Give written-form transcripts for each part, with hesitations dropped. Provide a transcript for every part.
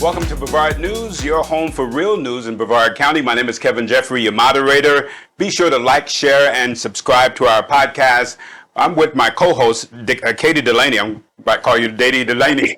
Welcome to Brevard News, your home for real news in Brevard County. My name is Kevin Jeffrey, your moderator. Be sure to like, share, and subscribe to our podcast. I'm with my co-host, Katie Delaney. I might call you Daddy Delaney.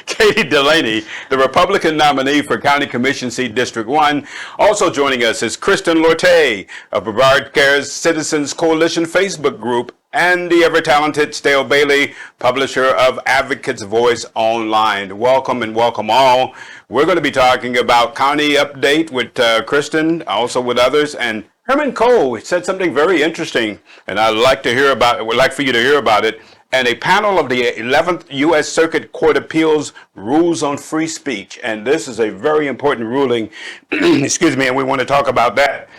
Katie Delaney, the Republican nominee for County Commission seat District 1. Also joining us is Kristen Lorte of Brevard Cares Citizens Coalition Facebook group and the ever-talented Stale Bailey, publisher of Advocate's Voice Online. Welcome and welcome all. We're going to be talking about county update with Kristen, also with others, and Herman said something very interesting, and I'd like to hear about it. Would like for you to hear about it. And a panel of the 11th U.S. Circuit Court Appeals rules on free speech. And this is a very important ruling, excuse me, and we want to talk about that.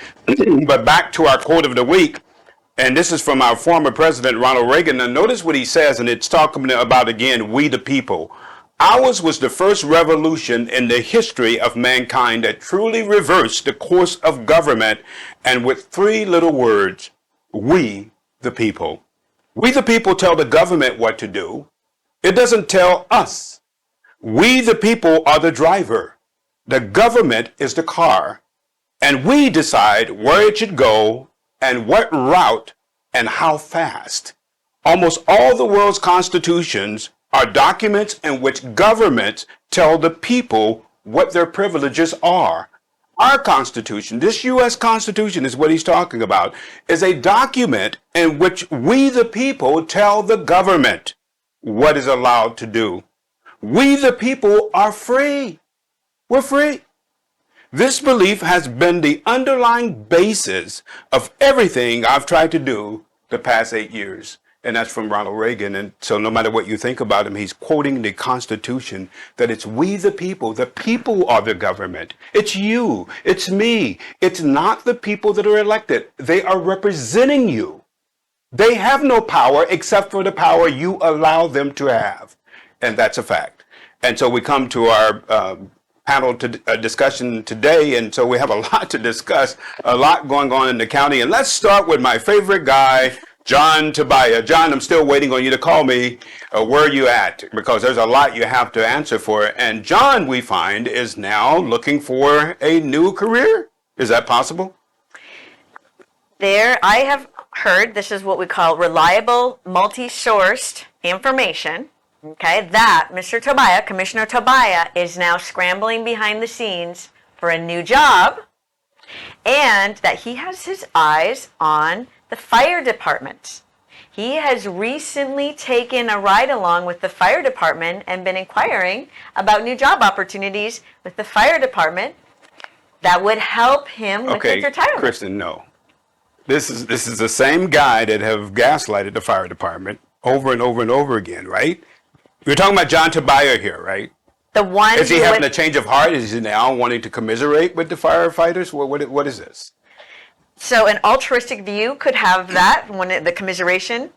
But back to our quote of the week, and this is from our former president, Ronald Reagan. Now notice what he says, and it's talking about, again, we the people. Ours was the first revolution in the history of mankind that truly reversed the course of government, and with three little words, we the people. We the people tell the government what to do. It doesn't tell us. We the people are the driver. The government is the car. And we decide where it should go and what route and how fast. Almost all the world's constitutions are documents in which governments tell the people what their privileges are. Our Constitution, this U.S. Constitution is what he's talking about, is a document in which we the people tell the government what is allowed to do. We the people are free. We're free. This belief has been the underlying basis of everything I've tried to do the past 8 years. And that's from Ronald Reagan. And so no matter what you think about him, he's quoting the Constitution, that it's we the people are the government. It's you, it's me. It's not the people that are elected. They are representing you. They have no power except for the power you allow them to have. And that's a fact. And so we come to our panel discussion today. And so we have a lot to discuss, a lot going on in the county. And let's start with my favorite guy, John Tobiah. John, I'm still waiting on you to call me. Where are you at? Because there's a lot you have to answer for. And John, we find, is now looking for a new career. Is that possible? I have heard, this is what we call reliable, multi-sourced information. Okay, that Mr. Tobiah, Commissioner Tobiah, is now scrambling behind the scenes for a new job, and that he has his eyes on the fire department. He has recently taken a ride along with the fire department and been inquiring about new job opportunities with the fire department that would help him with his retirement. Kristen, no. This is the same guy that have gaslighted the fire department over and over and over again, right? We're talking about John Tobiah here, right? The one is he having a change of heart? Is he now wanting to commiserate with the firefighters? What is this? So an altruistic view could have that, the commiseration.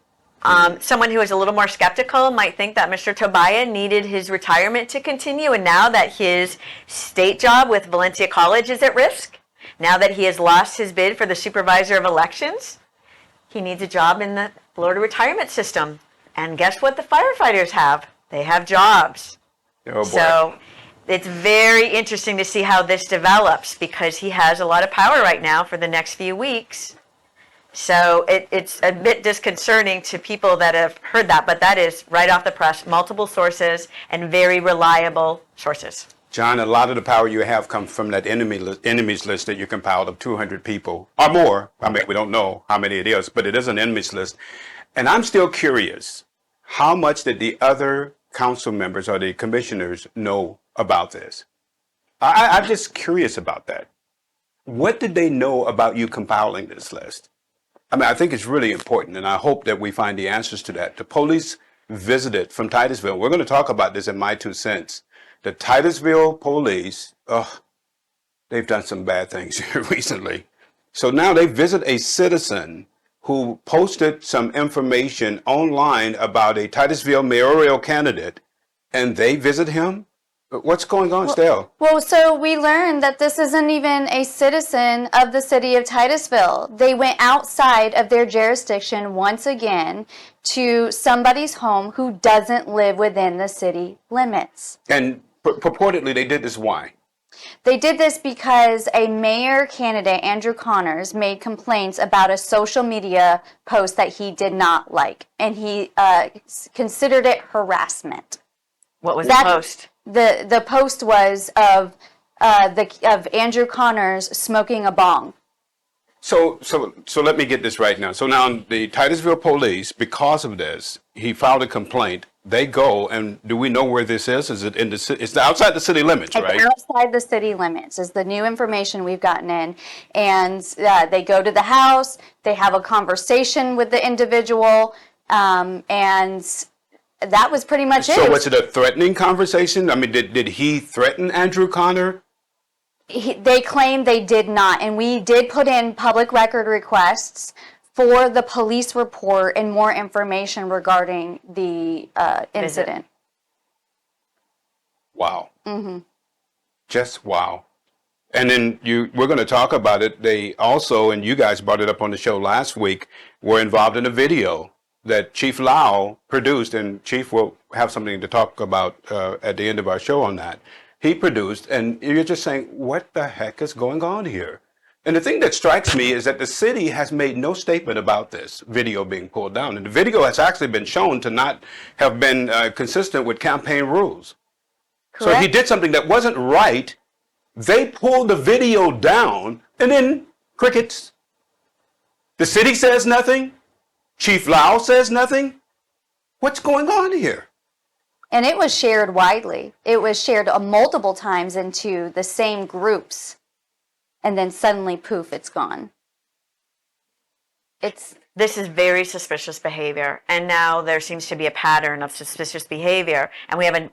Someone who is a little more skeptical might think that Mr. Tobiah needed his retirement to continue, and now that his state job with Valencia College is at risk, now that he has lost his bid for the supervisor of elections, he needs a job in the Florida retirement system. And guess what the firefighters have? They have jobs. Oh boy. So it's very interesting to see how this develops, because he has a lot of power right now for the next few weeks. So it's a bit disconcerting to people that have heard that, but that is right off the press, multiple sources and very reliable sources. John, a lot of the power you have comes from that enemies list that you compiled of 200 people or more. I mean, we don't know how many it is, but it is an enemies list. And I'm still curious, how much did the other council members or the commissioners know about this? I'm just curious about that. What did they know about you compiling this list? I mean, I think it's really important, and I hope that we find the answers to that. The police visited from Titusville. We're going to talk about this in my 2 cents. The Titusville police, they've done some bad things here recently. So now they visit a citizen who posted some information online about a Titusville mayoral candidate, and they visit him? What's going on, Stale? Well, so we learned that this isn't even a citizen of the city of Titusville. They went outside of their jurisdiction once again to somebody's home who doesn't live within the city limits. And Purportedly, they did this why? They did this because a mayor candidate, Andrew Connors, made complaints about a social media post that he did not like, and he considered it harassment. What was the post? The post was of Andrew Connors smoking a bong. So let me get this right now. So now the Titusville police, because of this, he filed a complaint. They go, and do we know where this is? Is it in the city? It's outside the city limits, right? It's outside the city limits is the new information we've gotten in. And they go to the house, they have a conversation with the individual, and that was pretty much it. So was it a threatening conversation? I mean, did he threaten Andrew Connor? They claim they did not, and we did put in public record requests for the police report and more information regarding the incident. Wow. Mm-hmm. Just wow. And then we're going to talk about it. They also, and you guys brought it up on the show last week, were involved in a video that Chief Lau produced, and Chief will have something to talk about at the end of our show on that. He produced, and you're just saying, what the heck is going on here? And the thing that strikes me is that the city has made no statement about this video being pulled down. And the video has actually been shown to not have been consistent with campaign rules. Correct. So he did something that wasn't right. They pulled the video down, and then crickets. The city says nothing. Chief Lau says nothing. What's going on here? And it was shared widely. It was shared multiple times into the same groups. And then suddenly, poof, it's gone. This is very suspicious behavior, and now there seems to be a pattern of suspicious behavior, and we have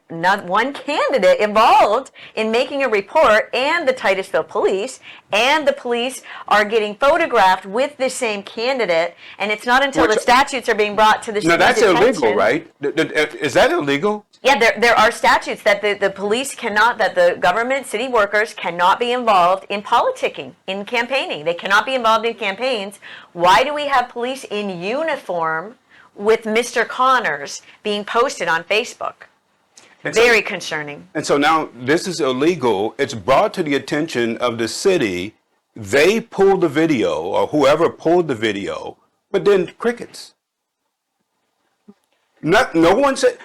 one candidate involved in making a report, and the Titusville police, and the police are getting photographed with the same candidate, and it's not until the statutes are being brought to the Now that's illegal, right? Is that illegal? Yeah, there are statutes that the police cannot, that the government, city workers cannot be involved in politicking, in campaigning. They cannot be involved in campaigns. Why do we have police in uniform with Mr. Connors being posted on Facebook? Very concerning. And so now this is illegal. It's brought to the attention of the city. They pulled the video, or whoever pulled the video, but then crickets. No one said.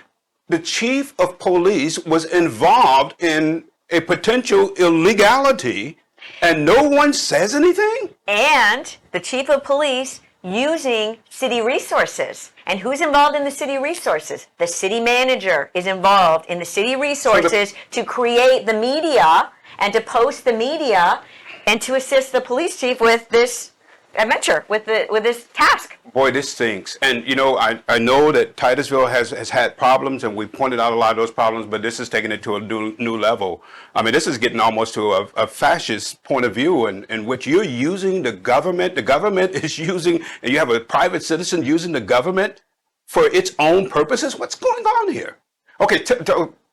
The chief of police was involved in a potential illegality, and no one says anything? And the chief of police using city resources. And who's involved in the city resources? The city manager is involved in the city resources to create the media and to post the media and to assist the police chief with this adventure, with this task. Boy, this stinks. And you know, I know that Titusville has had problems, and we pointed out a lot of those problems, but this is taking it to a new level. I mean, this is getting almost to a fascist point of view in which you're using the government is using, and you have a private citizen using the government for its own purposes. What's going on here? Okay,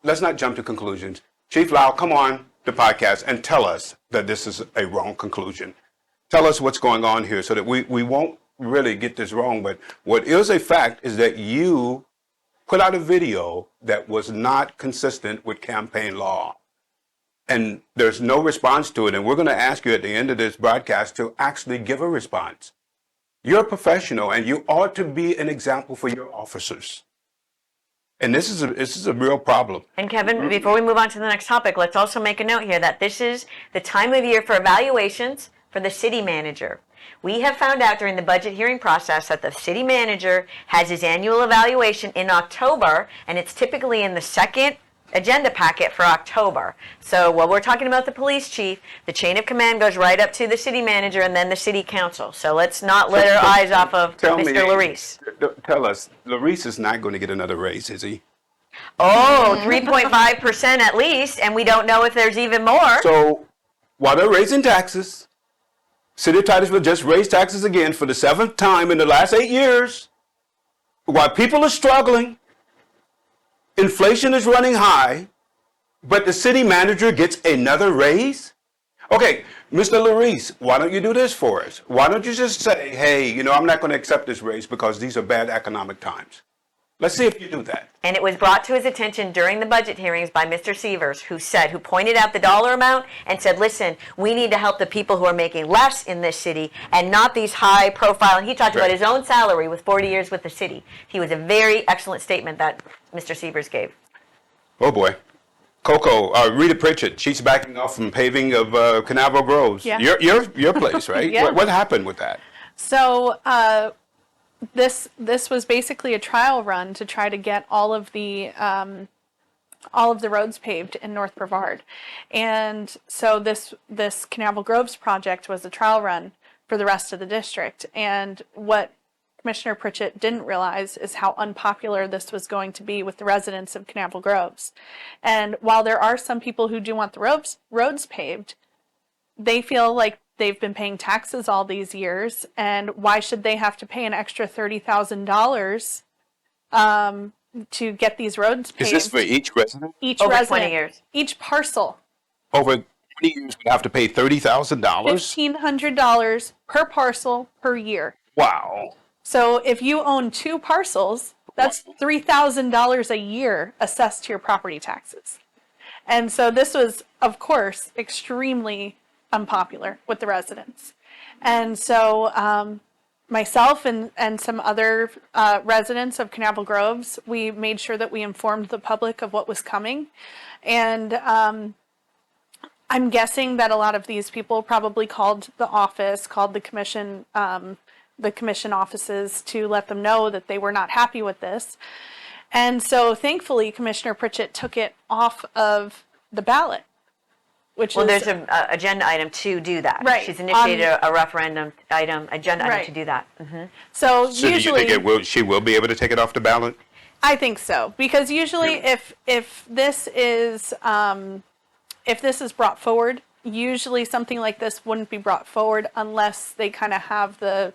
let's not jump to conclusions. Chief Lau, come on the podcast and tell us that this is a wrong conclusion. Tell us what's going on here so that we won't really get this wrong. But what is a fact is that you put out a video that was not consistent with campaign law. And there's no response to it. And we're going to ask you at the end of this broadcast to actually give a response. You're a professional, and you ought to be an example for your officers. And this is a real problem. And Kevin, before we move on to the next topic, let's also make a note here that this is the time of year for evaluations for the city manager. We have found out during the budget hearing process that the city manager has his annual evaluation in October, and it's typically in the second agenda packet for October. So while we're talking about the police chief, the chain of command goes right up to the city manager and then the city council. So let's not let our eyes off of Mr. Larice. Tell us, Larice is not going to get another raise, is he? Oh, 3.5% at least, and we don't know if there's even more. So while they're raising taxes, City of Titusville just raised taxes again for the 7th time in the last 8 years. While people are struggling, inflation is running high, but the city manager gets another raise? Okay, Mr. Larice, why don't you do this for us? Why don't you just say, hey, I'm not going to accept this raise because these are bad economic times. Let's see if you do that. And it was brought to his attention during the budget hearings by Mr. Sievers, who pointed out the dollar amount and said, listen, we need to help the people who are making less in this city and not these high profile. And he talked about his own salary with 40 years with the city. He was a very excellent statement that Mr. Sievers gave. Oh boy. Coco, Rita Pritchett, she's backing off from paving of Canaveral Groves. Yeah. Your place, right? Yeah. What happened with that? So this was basically a trial run to try to get all of the roads paved in North Brevard, and so this Canaveral Groves project was a trial run for the rest of the district. And what Commissioner Pritchett didn't realize is how unpopular this was going to be with the residents of Canaveral Groves. And while there are some people who do want the roads paved, they feel like they've been paying taxes all these years, and why should they have to pay an extra $30,000 to get these roads paved? Is this for each resident? Each Over resident, 20 years. each parcel, Over 20 years, we have to pay $30,000? $1,500 per parcel per year. Wow. So if you own 2 parcels, that's $3,000 a year assessed to your property taxes. And so this was, of course, extremely unpopular with the residents. And so myself and some other residents of Canaveral Groves, we made sure that we informed the public of what was coming. And I'm guessing that a lot of these people probably called the office, called the commission offices to let them know that they were not happy with this. And so thankfully, Commissioner Pritchett took it off of the ballot. Well, there's an agenda item to do that. Right. She's initiated a referendum agenda item to do that. Mm-hmm. So So usually, do you think she will be able to take it off the ballot? I think so, because usually if this is brought forward, usually something like this wouldn't be brought forward unless they kind of have the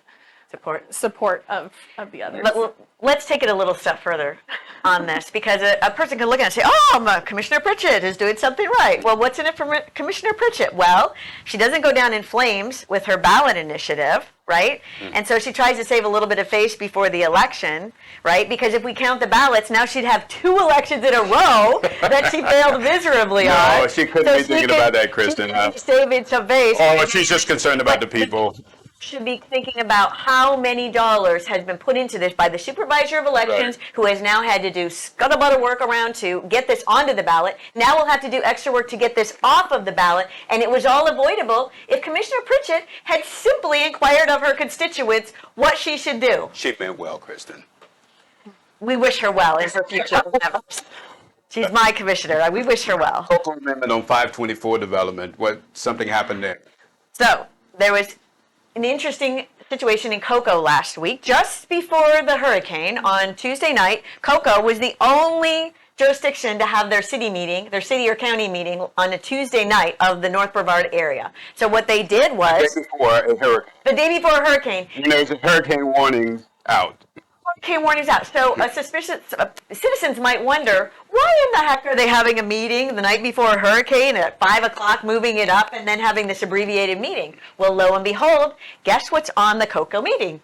support of the others. But let's take it a little step further on this, because a person can look at it and say, oh, Commissioner Pritchett is doing something right. Well, what's in it for Commissioner Pritchett? Well, she doesn't go down in flames with her ballot initiative, right? And so she tries to save a little bit of face before the election, right? Because if we count the ballots, now she'd have 2 elections in a row that she failed miserably on. No, she couldn't be thinking about that, Kristen. Saving some face. Oh, she's just concerned about the people. Should be thinking about how many dollars has been put into this by the supervisor of elections, who has now had to do scuttlebutt work around to get this onto the ballot. Now we'll have to do extra work to get this off of the ballot, and it was all avoidable if Commissioner Pritchett had simply inquired of her constituents what she should do. She meant well, Kristen. We wish her well in her future endeavors. She's my commissioner. We wish her well. Coco amendment on 524 development. Something happened there? So there was an interesting situation in Coco last week. Just before the hurricane on Tuesday night, Coco was the only jurisdiction to have their city or county meeting on a Tuesday night of the North Brevard area. So what they did was The day before a hurricane. And there's a hurricane warning out. Hurricane warnings out. So citizens might wonder, why in the heck are they having a meeting the night before a hurricane at 5 o'clock, moving it up, and then having this abbreviated meeting? Well, lo and behold, guess what's on the Coco meeting?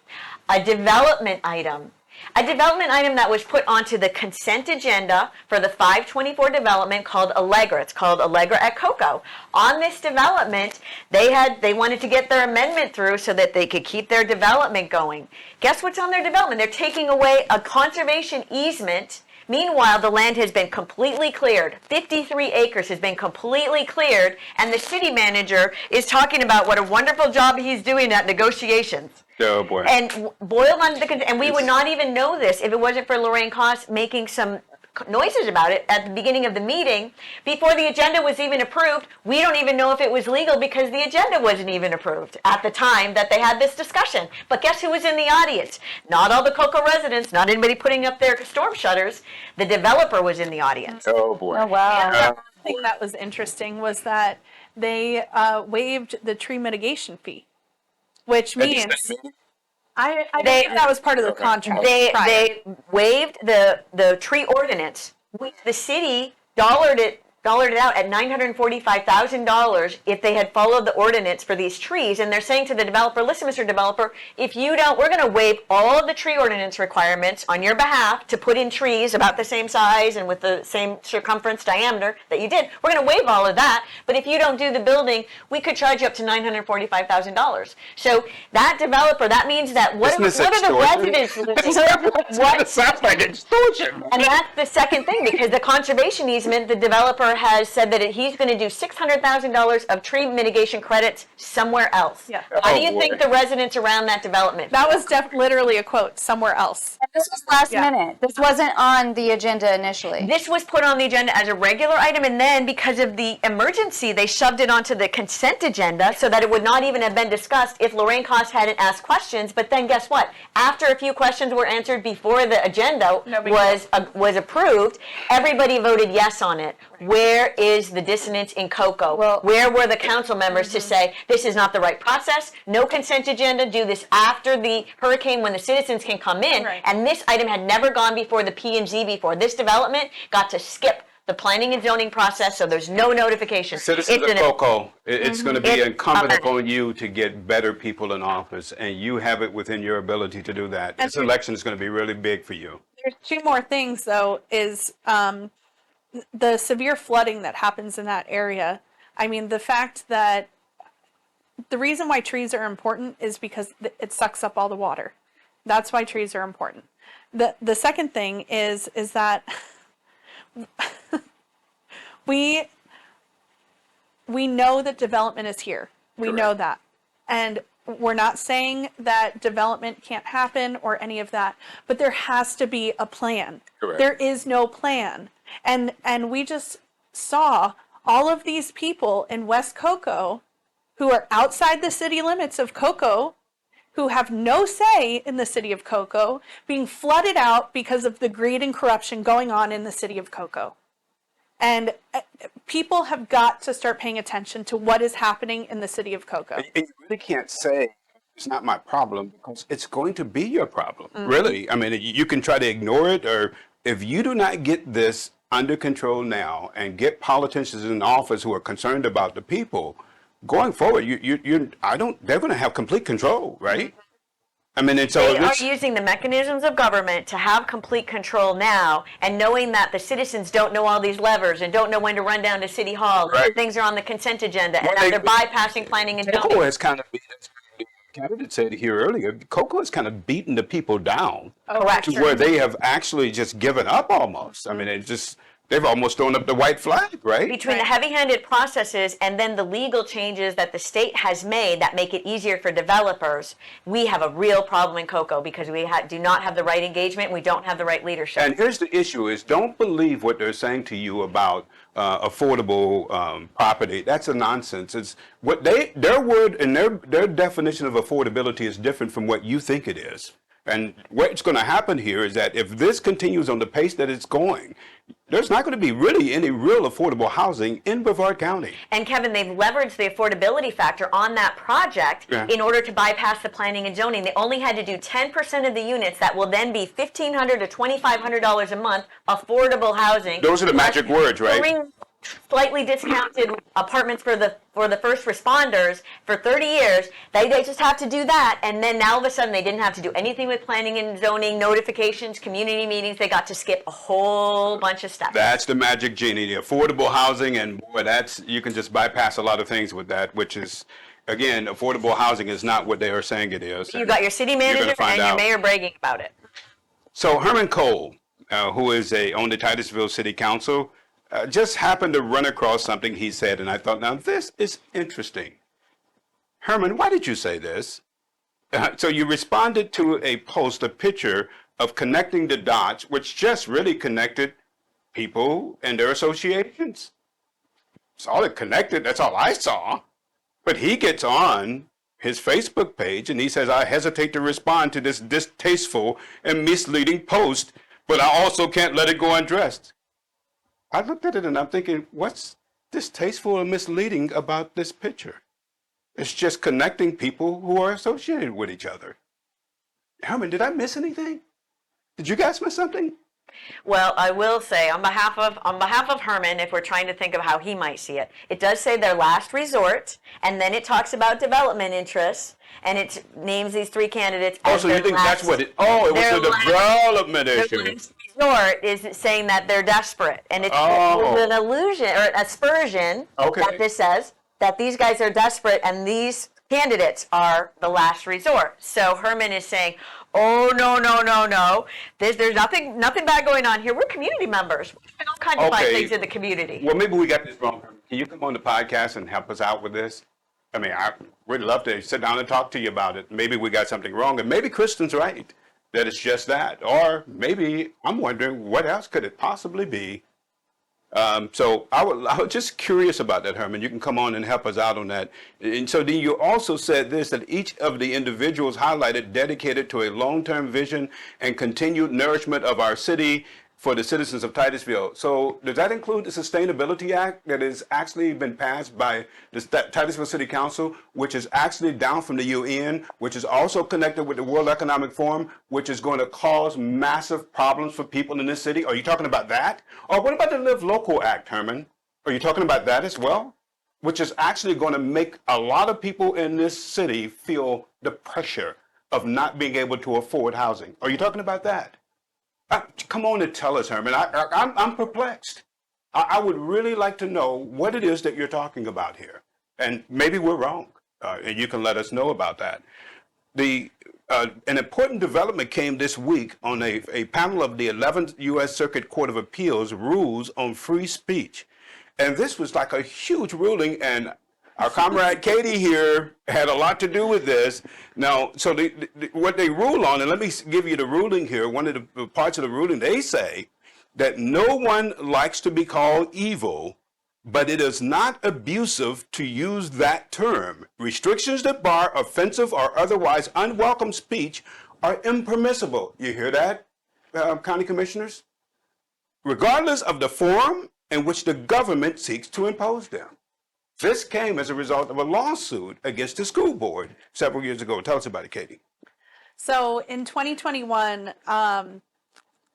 A development item. A development item that was put onto the consent agenda for the 524 development called Allegra. It's called Allegra at Coco. On this development, they wanted to get their amendment through so that they could keep their development going. Guess what's on their development? They're taking away a conservation easement. Meanwhile, the land has been completely cleared. 53 acres has been completely cleared, and the city manager is talking about what a wonderful job he's doing at negotiations. Oh boy. And boiled under and we would not even know this if it wasn't for Lorraine Koss making some noises about it at the beginning of the meeting. Before the agenda was even approved, we don't even know if it was legal because the agenda wasn't even approved at the time that they had this discussion. But guess who was in the audience? Not all the Coco residents, not anybody putting up their storm shutters. The developer was in the audience. Oh boy. Oh, wow. The thing that was interesting was that they waived the tree mitigation fee, which means I think that was part of the contract. They waived the tree ordinance. The city dollared it dollared it out at $945,000 if they had followed the ordinance for these trees. And they're saying to the developer, listen, Mr. Developer, if you don't, we're going to waive all of the tree ordinance requirements on your behalf to put in trees about the same size and with the same circumference diameter that you did. We're going to waive all of that. But if you don't do the building, we could charge you up to $945,000. So that developer, that means that what are the residents? It sounds like extortion. And that's the second thing, because the conservation easement, the developer has said that he's going to do $600,000 of tree mitigation credits somewhere else. Yeah. How do you think the residents around that development? That was literally a quote, somewhere else. And this was last minute. This wasn't on the agenda initially. This was put on the agenda as a regular item, and then because of the emergency, they shoved it onto the consent agenda so that it would not even have been discussed if Lorraine Cost hadn't asked questions. But then guess what? After a few questions were answered before the agenda was approved, everybody voted yes on it. Where is the dissonance in Coco? Well, where were the council members to say, this is not the right process, no consent agenda, do this after the hurricane when the citizens can come in, Right. and this item had never gone before the P&Z before. This development got to skip the planning and zoning process, so there's no notification. Citizens of Coco, it's going to be It's incumbent a- upon you to get better people in office, and you have it within your ability to do that. And This election is going to be really big for you. There's two more things, though, is the severe flooding that happens in that area. I mean, the fact that the reason why trees are important is because it sucks up all the water. That's why trees are important. The second thing is that we know that development is here. We know that. And we're not saying that development can't happen or any of that, but there has to be a plan. Correct. There is no plan. And we just saw all of these people in West Coco who are outside the city limits of Coco, who have no say in the city of Coco, being flooded out because of the greed and corruption going on in the city of Coco. And people have got to start paying attention to what is happening in the city of Coco. And you really can't say it's not my problem, because it's going to be your problem, really. I mean, you can try to ignore it, or if you do not get this under control now and get politicians in office who are concerned about the people, going forward, they're going to have complete control, right? I mean, and so they are using the mechanisms of government to have complete control now, and knowing that the citizens don't know all these levers and don't know when to run down to City Hall, Right. and things are on the consent agenda, Well, and that they're bypassing planning and Coco zoning. has kind of been, as the candidate said here earlier, Coco has kind of beaten the people down Correct. to where they have actually just given up almost. I mean, they've almost thrown up the white flag, right? Between the heavy-handed processes and then the legal changes that the state has made that make it easier for developers, we have a real problem in Coco because we do not have the right engagement, we don't have the right leadership. And here's the issue: is don't believe what they're saying to you about affordable property. That's a nonsense. It's what their word and their definition of affordability is different from what you think it is. And what's going to happen here is that if this continues on the pace that it's going, there's not going to be really any real affordable housing in Brevard County. And Kevin, they've leveraged the affordability factor on that project in order to bypass the planning and zoning. They only had to do 10% of the units that will then be $1,500 to $2,500 a month affordable housing. Those are the magic words, right? 3 slightly discounted apartments for the first responders for 30 years. They just have to do that, and then now all of a sudden they didn't have to do anything with planning and zoning, notifications, community meetings. They got to skip a whole bunch of stuff. That's the magic genie, the affordable housing, and boy, you can just bypass a lot of things with that, which is, again, affordable housing is not what they are saying it is. You got your city manager and your mayor bragging about it. So Herman Cole, who is on the Titusville City Council, just happened to run across something he said, and I thought, now this is interesting. Herman, why did you say this? So you responded to a post, a picture of connecting the dots, which just really connected people and their associations. That's all it connected. That's all I saw. But he gets on his Facebook page and he says, I hesitate to respond to this distasteful and misleading post, but I also can't let it go undressed. I looked at it and I'm thinking, what's distasteful and misleading about this picture? It's just connecting people who are associated with each other. Herman, did I miss anything? Did you guys miss something? Well, I will say on behalf of Herman, if we're trying to think of how he might see it, it does say their last resort, and then it talks about development interests, and it names these three candidates. Oh, as so you their think that's last- what it? Oh, it was their the last- development their issue. last resort is saying that they're desperate, and it's Oh. an allusion or an aspersion Okay. that this says that these guys are desperate, and these candidates are the last resort. So Herman is saying, "Oh no! There's nothing bad going on here. We're community members. We do all kinds of fine Okay. things in the community." Well, maybe we got this wrong. Can you come on the podcast and help us out with this? I mean, we'd love to sit down and talk to you about it. Maybe we got something wrong, and maybe Kristen's right, that it's just that. Or maybe I'm wondering, what else could it possibly be? So I was just curious about that, Herman. You can come on and help us out on that. And so then you also said this, that each of the individuals highlighted dedicated to a long-term vision and continued nourishment of our city for the citizens of Titusville. So does that include the Sustainability Act that has actually been passed by the Titusville City Council, which is actually down from the UN, which is also connected with the World Economic Forum, which is going to cause massive problems for people in this city? Are you talking about that? Or what about the Live Local Act, Herman? Are you talking about that as well? Which is actually going to make a lot of people in this city feel the pressure of not being able to afford housing. Are you talking about that? Come on and tell us, Herman. I'm perplexed. I would really like to know what it is that you're talking about here. And maybe we're wrong, and you can let us know about that. An important development came this week on a panel of the 11th U.S. Circuit Court of Appeals rules on free speech. And this was like a huge ruling, and our comrade Katie here had a lot to do with this. Now, so what they rule on, and let me give you the ruling here. One of the parts of the ruling, they say that no one likes to be called evil, but it is not abusive to use that term. Restrictions that bar offensive or otherwise unwelcome speech are impermissible. You hear that, county commissioners? Regardless of the form in which the government seeks to impose them. This came as a result of a lawsuit against the school board several years ago. Tell us about it, Katie. So in 2021,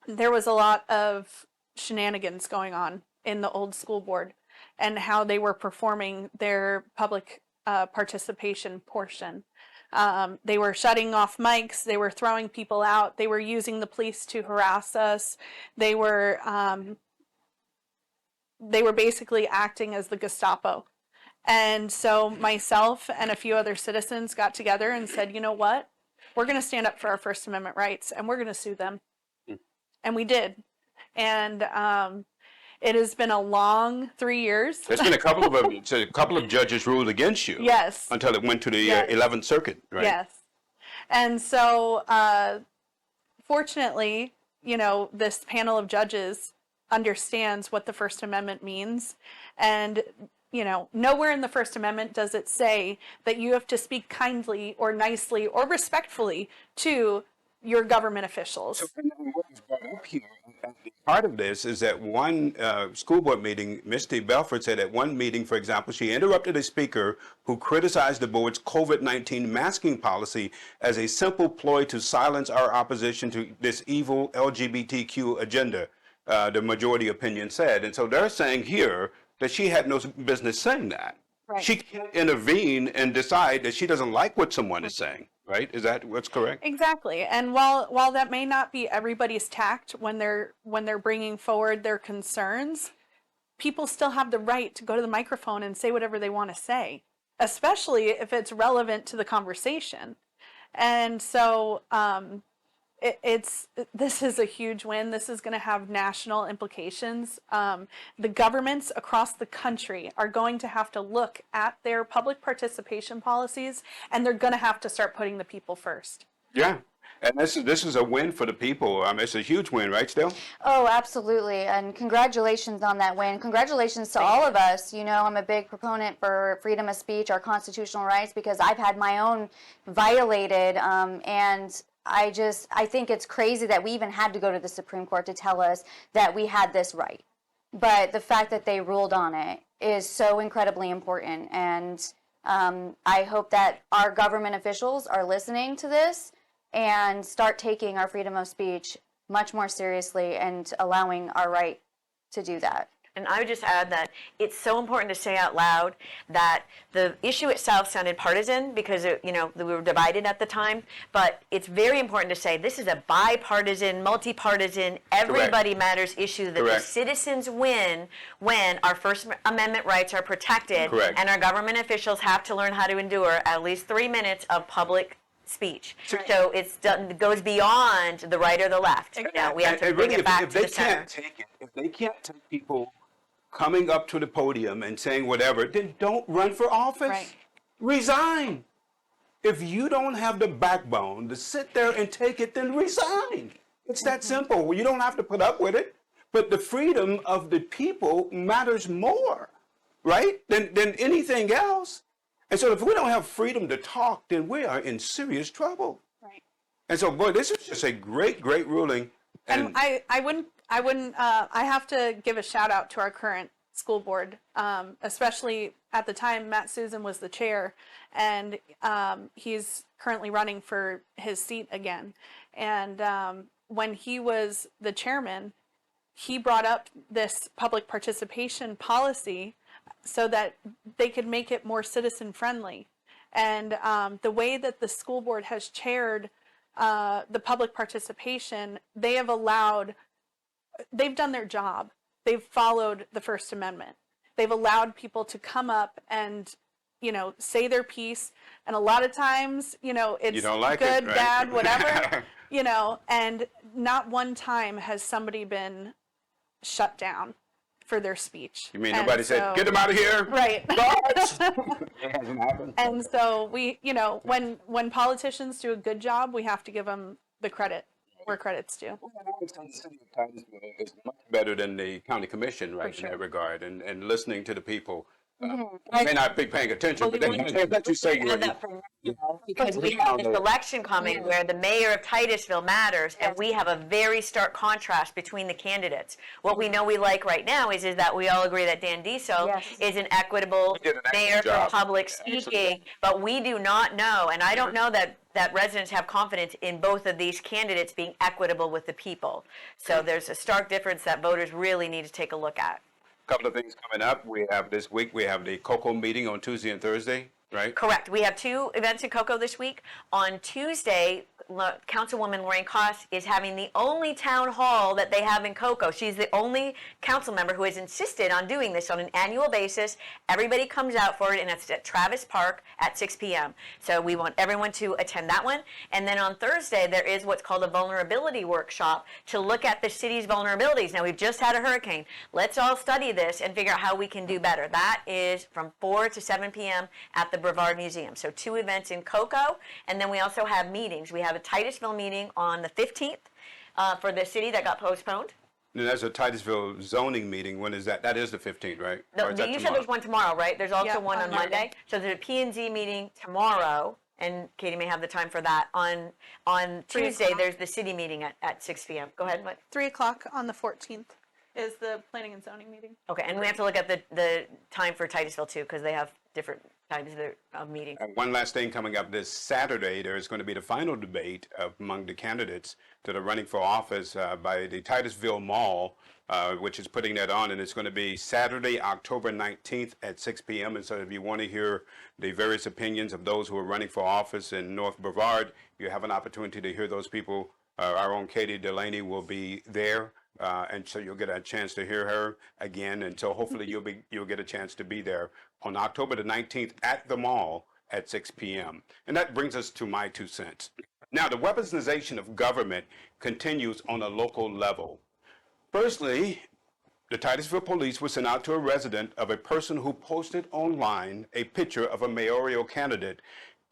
there was a lot of shenanigans going on in the old school board and how they were performing their public participation portion. They were shutting off mics. They were throwing people out. They were using the police to harass us. They were basically acting as the Gestapo. And so myself and a few other citizens got together and said, you know what? We're going to stand up for our First Amendment rights and we're going to sue them. And we did. And it has been a long 3 years. There's been a couple of judges ruled against you. Yes. Until it went to the Yes. 11th Circuit, right? Yes. And so fortunately, this panel of judges understands what the First Amendment means. And nowhere in the First Amendment does it say that you have to speak kindly or nicely or respectfully to your government officials. So what was brought up here, part of this is that one school board meeting, Misty Belford said at one meeting, for example, she interrupted a speaker who criticized the board's COVID-19 masking policy as a simple ploy to silence our opposition to this evil LGBTQ agenda, the majority opinion said. And so they're saying here that she had no business saying that. Right. She can't intervene and decide that she doesn't like what someone is saying, right? Is that what's correct? Exactly. And while that may not be everybody's tact when they're bringing forward their concerns, people still have the right to go to the microphone and say whatever they want to say, especially if it's relevant to the conversation. And so this is a huge win. This is going to have national implications. The governments across the country are going to have to look at their public participation policies, and they're going to have to start putting the people first. Yeah. And this is a win for the people. It's a huge win, right, Still? Oh, absolutely. And congratulations on that win. Congratulations to all of us. I'm a big proponent for freedom of speech, our constitutional rights, because I've had my own violated. And I think it's crazy that we even had to go to the Supreme Court to tell us that we had this right. But the fact that they ruled on it is so incredibly important. And I hope that our government officials are listening to this and start taking our freedom of speech much more seriously and allowing our right to do that. And I would just add that it's so important to say out loud that the issue itself sounded partisan because we were divided at the time. But it's very important to say this is a bipartisan, multi-partisan, everybody matters issue that the citizens win when our First Amendment rights are protected, and our government officials have to learn how to endure at least 3 minutes of public speech. So it goes beyond the right or the left. We have to bring it back to the center. If they can't take people coming up to the podium and saying whatever, then don't run for office. Right. Resign. If you don't have the backbone to sit there and take it, then resign. It's that simple. You don't have to put up with it. But the freedom of the people matters more, right, than anything else. And so if we don't have freedom to talk, then we are in serious trouble. Right. And so, boy, this is just a great ruling. And I have to give a shout out to our current school board, especially at the time Matt Susan was the chair, and he's currently running for his seat again. And when he was the chairman, he brought up this public participation policy so that they could make it more citizen friendly. And the way that the school board has chaired the public participation, they've done their job. They've followed the First Amendment. They've allowed people to come up and, say their piece. And a lot of times, it's you don't like good, it, right? bad, whatever, and not one time has somebody been shut down for their speech. You mean nobody said, get them out of here? Right. Guards! It hasn't happened. And so when politicians do a good job, we have to give them the credit where credit's due. The city of Titusville is much better than the county commission, right, in that regard, and listening to the people. I may not be paying attention, but they let you say because we have this election coming where the mayor of Titusville matters, and we have a very stark contrast between the candidates. What we know we like right now is that we all agree that Dan Diesel is an equitable mayor for public speaking, but we do not know, and I don't know that residents have confidence in both of these candidates being equitable with the people. So there's a stark difference that voters really need to take a look at. Couple of things coming up. We have this week, we have the Coco meeting on Tuesday and Thursday, right? Correct. We have 2 events in Coco this week. On Tuesday, Councilwoman Lorraine Koss is having the only town hall that they have in Coco. She's the only council member who has insisted on doing this on an annual basis. Everybody comes out for it, and it's at Travis Park at 6 p.m. So we want everyone to attend that one. And then on Thursday, there is what's called a vulnerability workshop to look at the city's vulnerabilities. Now, we've just had a hurricane. Let's all study this and figure out how we can do better. That is from 4 to 7 p.m. at the Brevard Museum. So 2 events in Coco, and then we also have meetings. We have a Titusville meeting on the 15th for the city that got postponed. And there's a Titusville zoning meeting. When is that? That is the 15th, right? No, you said there's one tomorrow, right? There's also one on Monday. So there's a P&Z meeting tomorrow, and Katie may have the time for that. On Tuesday, there's the city meeting at 6 p.m. Go ahead. What? 3 o'clock on the 14th is the planning and zoning meeting. Okay, and we have to look at the time for Titusville too, because they have different times of meetings. One last thing coming up this Saturday, there is going to be the final debate among the candidates that are running for office by the Titusville Mall, which is putting that on, and it's going to be Saturday, October 19th at 6 p.m. And so if you want to hear the various opinions of those who are running for office in North Brevard, you have an opportunity to hear those people. Our own Katie Delaney will be there. And so you'll get a chance to hear her again, and so hopefully you'll get a chance to be there on October the 19th at the mall at 6 p.m. And that brings us to my 2 cents. Now, the weaponization of government continues on a local level. Firstly, the Titusville police were sent out to a resident of a person who posted online a picture of a mayoral candidate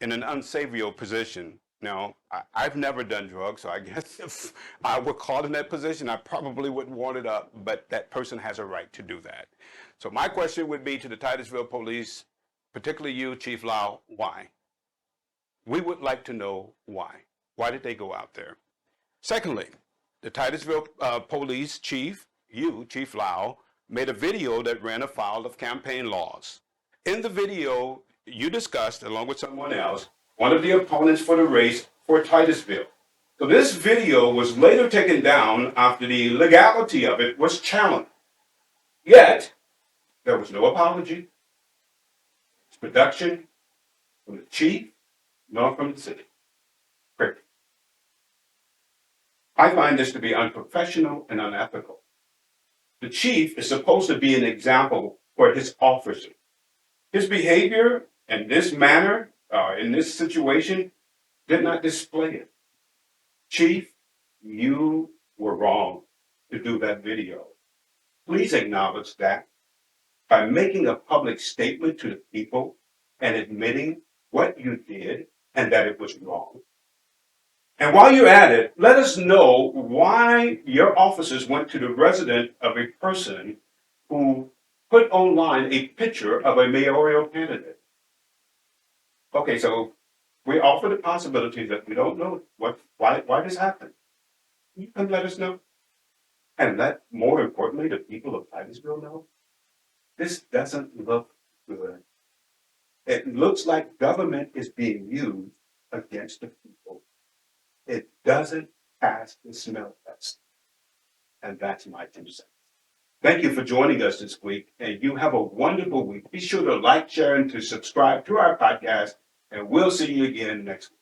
in an unsavory position. Now, I've never done drugs, so I guess if I were caught in that position, I probably wouldn't want it up, but that person has a right to do that. So my question would be to the Titusville police, particularly you, Chief Lau, why? We would like to know why. Why did they go out there? Secondly, the Titusville police chief, you, Chief Lau, made a video that ran afoul of campaign laws. In the video, you discussed, along with someone else, one of the opponents for the race for Titusville. So this video was later taken down after the legality of it was challenged. Yet, there was no apology, production from the chief, nor from the city. Great. I find this to be unprofessional and unethical. The chief is supposed to be an example for his officers. His behavior in this manner, in this situation, did not display it. Chief, you were wrong to do that video. Please acknowledge that by making a public statement to the people and admitting what you did and that it was wrong. And while you're at it, let us know why your officers went to the resident of a person who put online a picture of a mayoral candidate. Okay, so we offer the possibility that we don't know why this happened. You can let us know. And let, more importantly, the people of Titusville know. This doesn't look good. It looks like government is being used against the people. It doesn't pass the smell test. And that's my 2 cents. Thank you for joining us this week, and you have a wonderful week. Be sure to like, share, and to subscribe to our podcast, and we'll see you again next week.